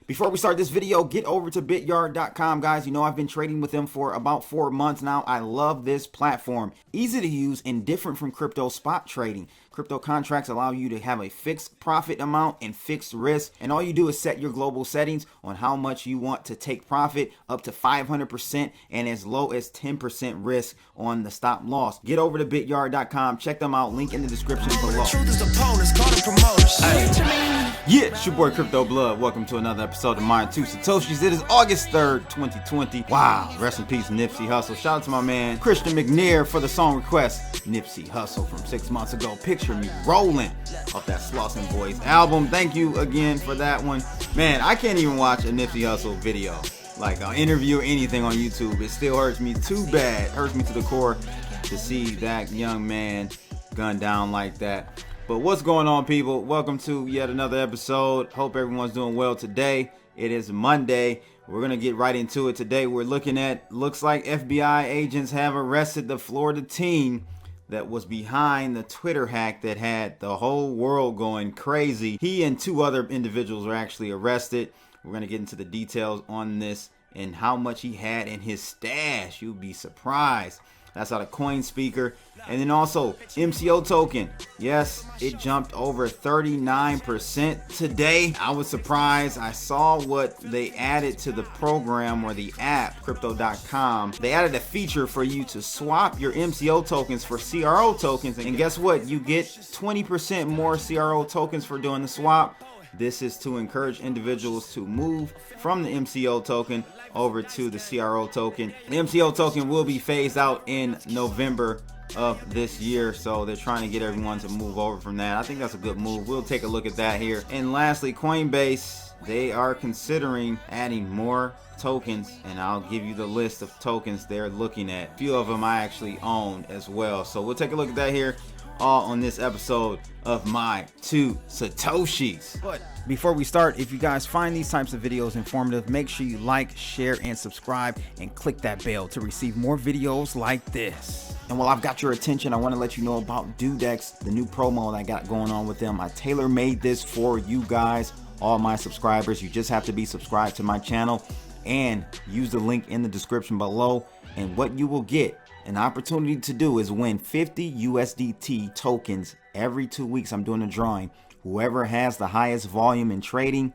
Before we start this video, get over to bityard.com, guys. You know I've been trading with them for about 4 months now. I love this platform. Easy to use and different from crypto spot trading. Crypto contracts allow you to have a fixed profit amount and fixed risk. And all you do is set your global settings on how much you want to take profit, up to 500% and as low as 10% risk on the stop loss. Get over to bityard.com. Check them out. Link in the description below. Yeah, it's your boy Crypto Blood. Welcome to another episode of Mine 2 Satoshis. It is August 3rd, 2020. Wow, rest in peace, Nipsey Hussle. Shout out to my man Christian McNair for the song request. Nipsey Hussle from 6 months ago. Picture me rolling off that Slauson Boys album. Thank you again for that one. Man, I can't even watch a Nipsey Hussle video, like an interview or anything on YouTube. It still hurts me too bad. Hurts me to the core to see that young man gunned down like that. But what's going on, people? Welcome to yet another episode. Hope everyone's doing well today. It is Monday. We're going to get right into it today. We're looking at, looks like FBI agents have arrested the Florida teen that was behind the Twitter hack that had the whole world going crazy. He and 2 other individuals were actually arrested. We're going to get into the details on this and how much he had in his stash. You'll be surprised. That's out of Coin Speaker. And then also MCO token. Yes, it jumped over 39% today. I was surprised. I saw what they added to the program or the app, crypto.com. They added a feature for you to swap your MCO tokens for CRO tokens. And guess what? You get 20% more CRO tokens for doing the swap. This is to encourage individuals to move from the MCO token over to the CRO token. The MCO token will be phased out in November of this year, so they're trying to get everyone to move over from that. I think that's a good move. We'll take a look at that here. And lastly, Coinbase, they are considering adding more tokens, and I'll give you the list of tokens they're looking at. A few of them I actually own as well, so we'll take a look at that here, all on this episode of My 2 Satoshis. But before we start, if you guys find these types of videos informative, make sure you like, share, and subscribe, and click that bell to receive more videos like this. And while I've got your attention, I want to let you know about Dudex, the new promo that I got going on with them. I tailor-made this for you guys, all my subscribers. You just have to be subscribed to my channel and use the link in the description below. And what you will get an opportunity to do is win 50 USDT tokens every 2 weeks. I'm doing a drawing. Whoever has the highest volume in trading,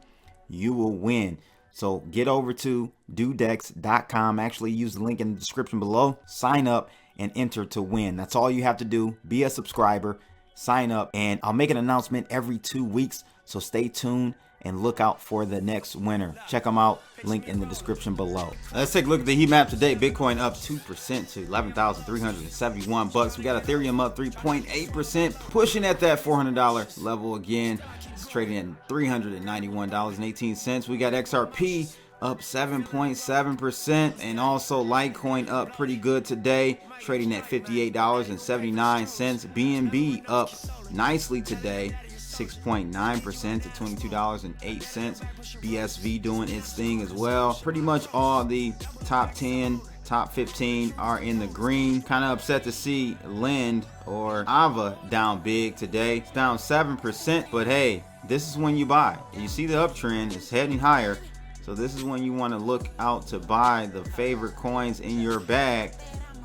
you will win. So get over to dudex.com. Actually, use the link in the description below. Sign up and enter to win. That's all you have to do. Be a subscriber, sign up, and I'll make an announcement every 2 weeks. So stay tuned and look out for the next winner. Check them out. Link in the description below. Let's take a look at the heat map today. Bitcoin up 2% to 11,371 bucks. We got Ethereum up 3.8%, pushing at that $400 level again. It's trading at $391.18. We got XRP up 7.7%, and also Litecoin up pretty good today, trading at $58.79. BNB up nicely today, 6.9% to $22.08. BSV doing its thing as well. Pretty much all the top 10, top 15 are in the green. Kind of upset to see Lind or Ava down big today. It's down 7%, but hey, this is when you buy. You see the uptrend is heading higher. So this is when you want to look out to buy the favorite coins in your bag.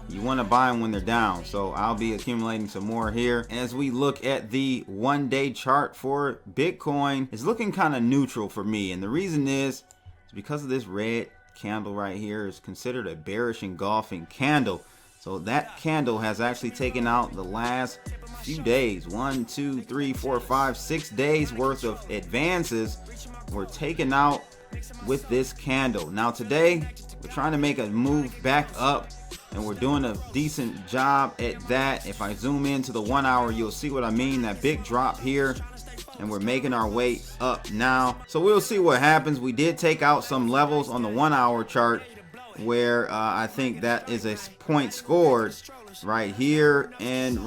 You want to buy them when they're down. So I'll be accumulating some more here. As we look at the 1-day chart for Bitcoin, it's looking kind of neutral for me. And the reason is because of this red candle right here is considered a bearish engulfing candle. So that candle has actually taken out the last few days. 1, 2, 3, 4, 5, 6 days worth of advances were taken out with this candle. Now today we're trying to make a move back up, and we're doing a decent job at that. If I zoom into the 1 hour, you'll see what I mean. That big drop here, and we're making our way up now. So we'll see what happens. We did take out some levels on the 1 hour chart where I think that is a point scored right here and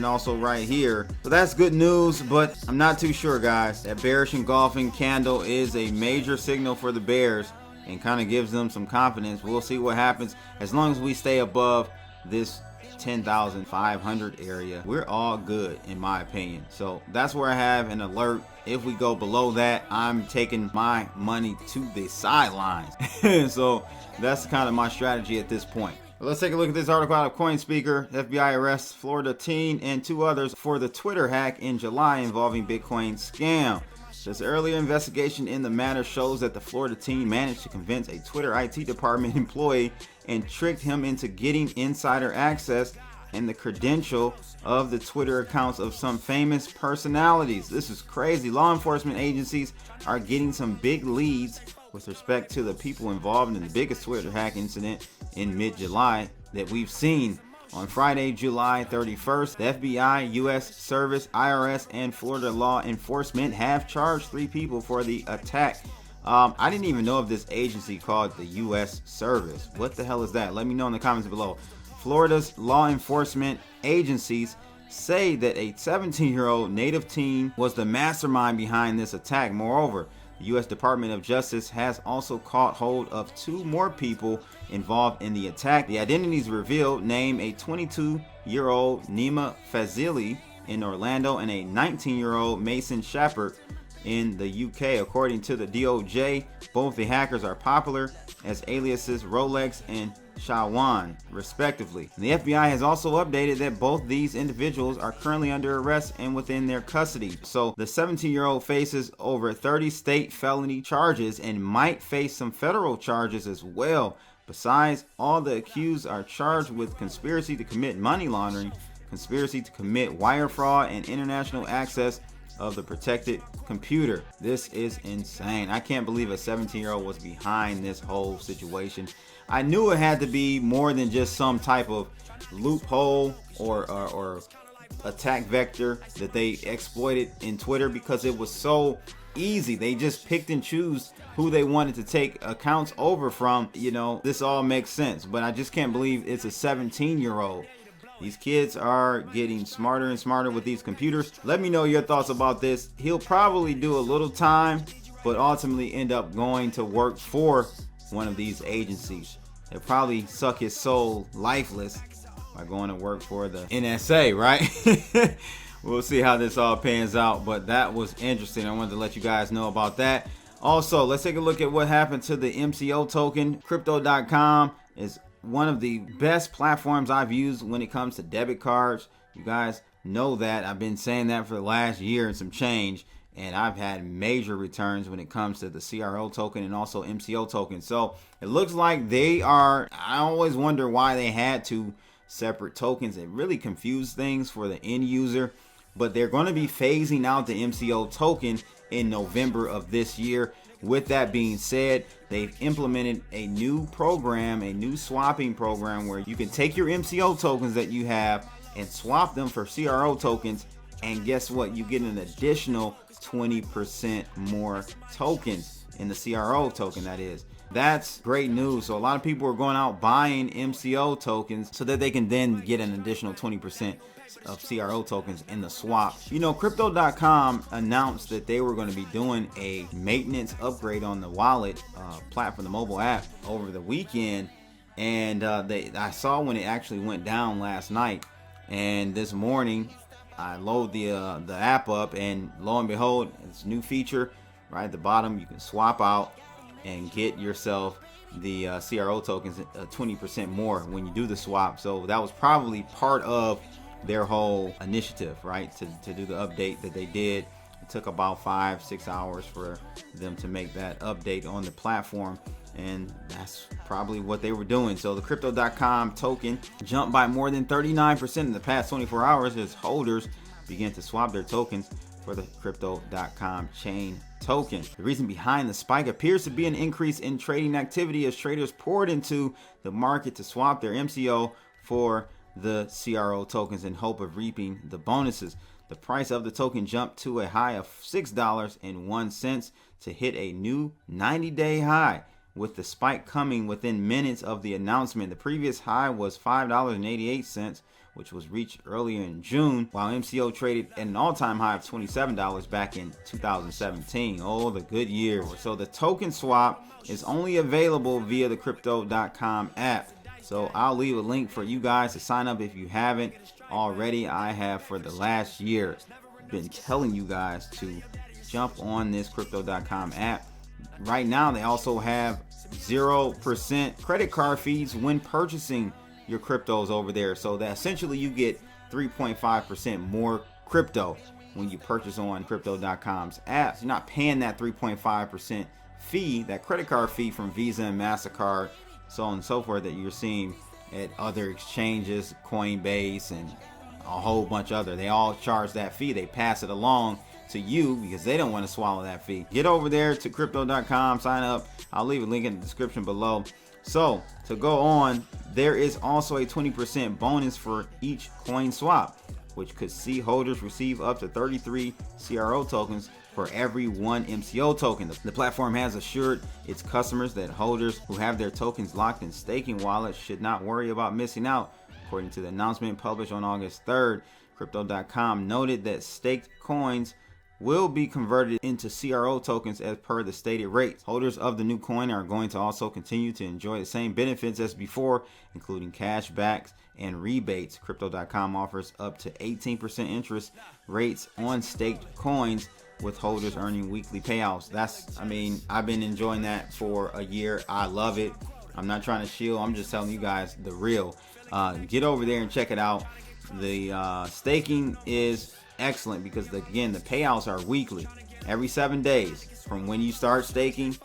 also right here. So that's good news, but I'm not too sure, guys. That bearish engulfing candle is a major signal for the bears and kind of gives them some confidence. We'll see what happens as long as we stay above this 10,500 area, we're all good in my opinion. So that's where I have an alert. If we go below that, I'm taking my money to the sidelines. So that's kind of my strategy at this point. Let's take a look at this article out of CoinSpeaker. FBI arrests Florida teen and 2 others for the Twitter hack in July involving Bitcoin scam. This earlier investigation in the matter shows that the Florida teen managed to convince a Twitter IT department employee and tricked him into getting insider access and the credential of the Twitter accounts of some famous personalities. This is crazy. Law enforcement agencies are getting some big leads with respect to the people involved in the biggest Twitter hack incident in mid-July that we've seen. On Friday, July 31st, the FBI, U.S. Service, IRS, and Florida law enforcement have charged 3 people for the attack. I didn't even know of this agency called the U.S. Service. What the hell is that? Let me know in the comments below. Florida's law enforcement agencies say that a 17-year-old native teen was the mastermind behind this attack. Moreover, the U.S. Department of Justice has also caught hold of 2 more people involved in the attack. The identities revealed name a 22-year-old Nima Fazili in Orlando and a 19-year-old Mason Shepard in the UK. According to the DOJ, both the hackers are popular as aliases Rolex and Shawan, respectively. The FBI has also updated that both these individuals are currently under arrest and within their custody. So the 17-year-old faces over 30 state felony charges and might face some federal charges as well. Besides, all the accused are charged with conspiracy to commit money laundering, conspiracy to commit wire fraud, and international access of the protected computer. This is insane. I can't believe a 17-year-old was behind this whole situation. I knew it had to be more than just some type of loophole or attack vector that they exploited in Twitter, because it was so easy. They just picked and choose who they wanted to take accounts over from. You know, this all makes sense, but I just can't believe it's a 17-year-old. These kids are getting smarter and smarter with these computers. Let me know your thoughts about this. He'll probably do a little time, but ultimately end up going to work for one of these agencies. They'll probably suck his soul lifeless by going to work for the NSA, right? We'll see how this all pans out, but that was interesting. I wanted to let you guys know about that. Also, let's take a look at what happened to the MCO token. Crypto.com is one of the best platforms I've used when it comes to debit cards. You guys know that. I've been saying that for the last year and some change, and I've had major returns when it comes to the CRO token and also MCO token. So it looks like they are, I always wonder why they had 2 separate tokens. It really confused things for the end user, but they're going to be phasing out the MCO token in November of this year. With that being said, they've implemented a new program, a new swapping program, where you can take your MCO tokens that you have and swap them for CRO tokens. And guess what? You get an additional 20% more tokens in the CRO token, that is. That's great news. So a lot of people are going out buying MCO tokens so that they can then get an additional 20% of CRO tokens in the swap. You know, Crypto.com announced that they were going to be doing a maintenance upgrade on the wallet platform, the mobile app, over the weekend. And I saw when it actually went down last night. And this morning, I load the app up, and lo and behold, it's a new feature right at the bottom. You can swap out and get yourself the CRO tokens 20% more when you do the swap. So that was probably part of their whole initiative, right, to do the update that they did. It took about 5-6 hours for them to make that update on the platform, and that's probably what they were doing. So the Crypto.com token jumped by more than 39% in the past 24 hours as holders began to swap their tokens for the Crypto.com chain token. The reason behind the spike appears to be an increase in trading activity as traders poured into the market to swap their MCO for the CRO tokens in hope of reaping the bonuses. The price of the token jumped to a high of $6.01 to hit a new 90-day high, with the spike coming within minutes of the announcement. The previous high was $5.88, which was reached earlier in June, while MCO traded at an all-time high of $27 back in 2017. Oh, the good years. So the token swap is only available via the Crypto.com app. So I'll leave a link for you guys to sign up if you haven't already. I have for the last year been telling you guys to jump on this Crypto.com app. Right now they also have 0% credit card fees when purchasing your cryptos over there. So that essentially you get 3.5% more crypto when you purchase on Crypto.com's apps. You're not paying that 3.5% fee, that credit card fee from Visa and MasterCard, so on and so forth, that you're seeing at other exchanges, Coinbase and a whole bunch of other. They all charge that fee. They pass it along to you because they don't want to swallow that fee. Get over there to Crypto.com, sign up. I'll leave a link in the description below. So to go on, there is also a 20% bonus for each coin swap, which could see holders receive up to 33 CRO tokens for every one MCO token. The platform has assured its customers that holders who have their tokens locked in staking wallets should not worry about missing out. According to the announcement published on August 3rd, Crypto.com noted that staked coins will be converted into CRO tokens as per the stated rates. Holders of the new coin are going to also continue to enjoy the same benefits as before, including cash backs and rebates. Crypto.com offers up to 18% interest rates on staked coins, with holders earning weekly payouts. I've been enjoying that for a year. I love it. I'm not trying to shield. I'm just telling you guys the real. Get over there and check it out. The staking is excellent because again, the payouts are weekly, every 7 days from when you start staking.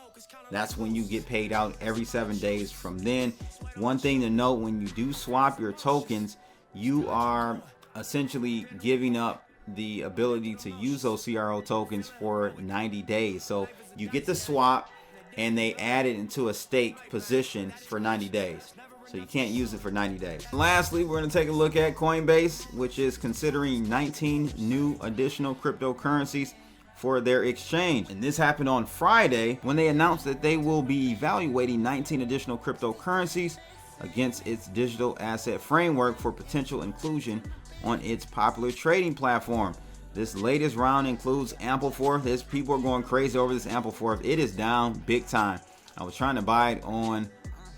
That's when you get paid out, every 7 days from then. One thing to note, when you do swap your tokens, you are essentially giving up the ability to use those CRO tokens for 90 days. So you get the swap and they add it into a stake position for 90 days. So you can't use it for 90 days. Lastly, we're going to take a look at Coinbase, which is considering 19 new additional cryptocurrencies for their exchange. And this happened on Friday when they announced that they will be evaluating 19 additional cryptocurrencies against its digital asset framework for potential inclusion on its popular trading platform. This latest round includes Ampleforth. People are going crazy over this Ampleforth. It is down big time. I was trying to buy it on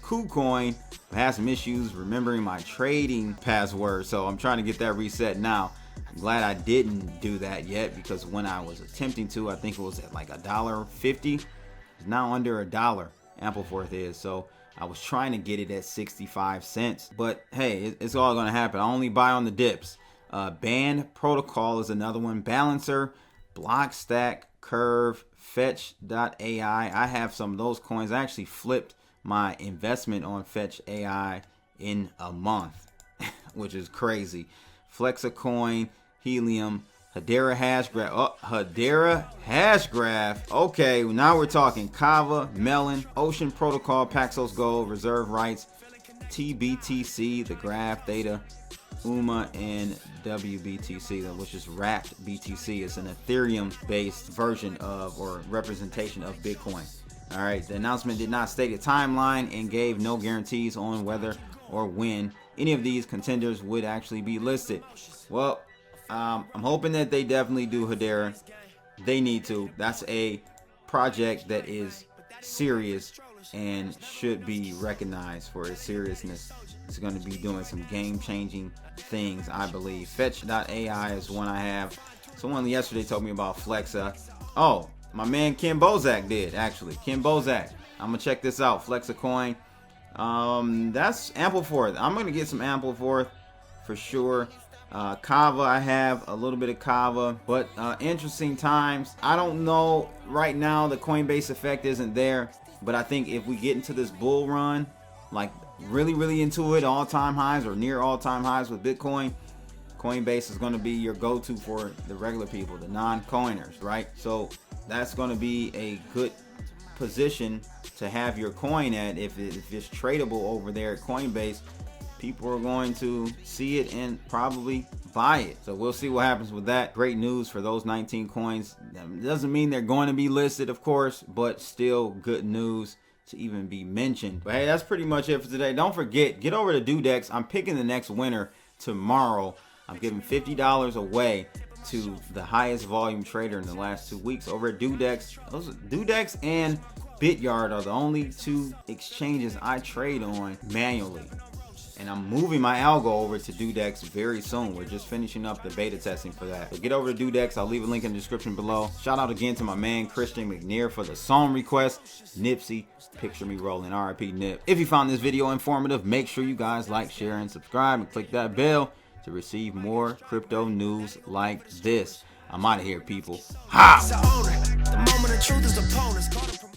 KuCoin, but had some issues remembering my trading password, so I'm trying to get that reset now. I'm glad I didn't do that yet, because when I was attempting to, I think it was at like $1.50. It's now under $1. Ampleforth is, so I was trying to get it at 65 cents, but hey, it's all gonna happen. I only buy on the dips. Band Protocol is another one. Balancer, Blockstack, Curve, Fetch.ai. I have some of those coins. I actually flipped my investment on Fetch AI in a month, which is crazy. Flexacoin, Helium, Hedera Hashgraph. Hedera Hashgraph. Okay, now we're talking Kava, Melon, Ocean Protocol, Paxos Gold, Reserve Rights, TBTC, the Graph Theta, UMA, and WBTC, which is wrapped BTC. It's an Ethereum-based version of, or representation of, Bitcoin. All right, the announcement did not state a timeline and gave no guarantees on whether or when any of these contenders would actually be listed. Well, I'm hoping that they definitely do Hedera. They need to. That's a project that is serious and should be recognized for its seriousness. It's going to be doing some game-changing things, I believe. Fetch.ai is one I have. Someone yesterday told me about Flexa. Oh, my man Ken Bozak did, actually. Ken Bozak. I'm going to check this out. Flexacoin. That's Ampleforth. I'm going to get some Ampleforth for sure. Kava, I have a little bit of Kava, but interesting times. I don't know right now, the Coinbase effect isn't there, but I think if we get into this bull run, like really into it, all-time highs or near all-time highs with Bitcoin, Coinbase is going to be your go-to for the regular people, the non-coiners, right? So that's going to be a good position to have your coin at. If it's tradable over there at Coinbase, people are going to see it and probably buy it. So we'll see what happens with that. Great news for those 19 coins. It doesn't mean they're going to be listed, of course, but still good news to even be mentioned. But hey, that's pretty much it for today. Don't forget, get over to Dudex. I'm picking the next winner tomorrow. I'm giving $50 away to the highest volume trader in the last 2 weeks over at Dudex. Dudex and Bityard are the only two exchanges I trade on manually. And I'm moving my algo over to Dudex very soon. We're just finishing up the beta testing for that. So get over to Dudex. I'll leave a link in the description below. Shout out again to my man Christian McNair for the song request. Nipsey, Picture Me Rolling, RIP Nip. If you found this video informative, make sure you guys like, share, and subscribe, and click that bell to receive more crypto news like this. I'm out of here, people. Ha!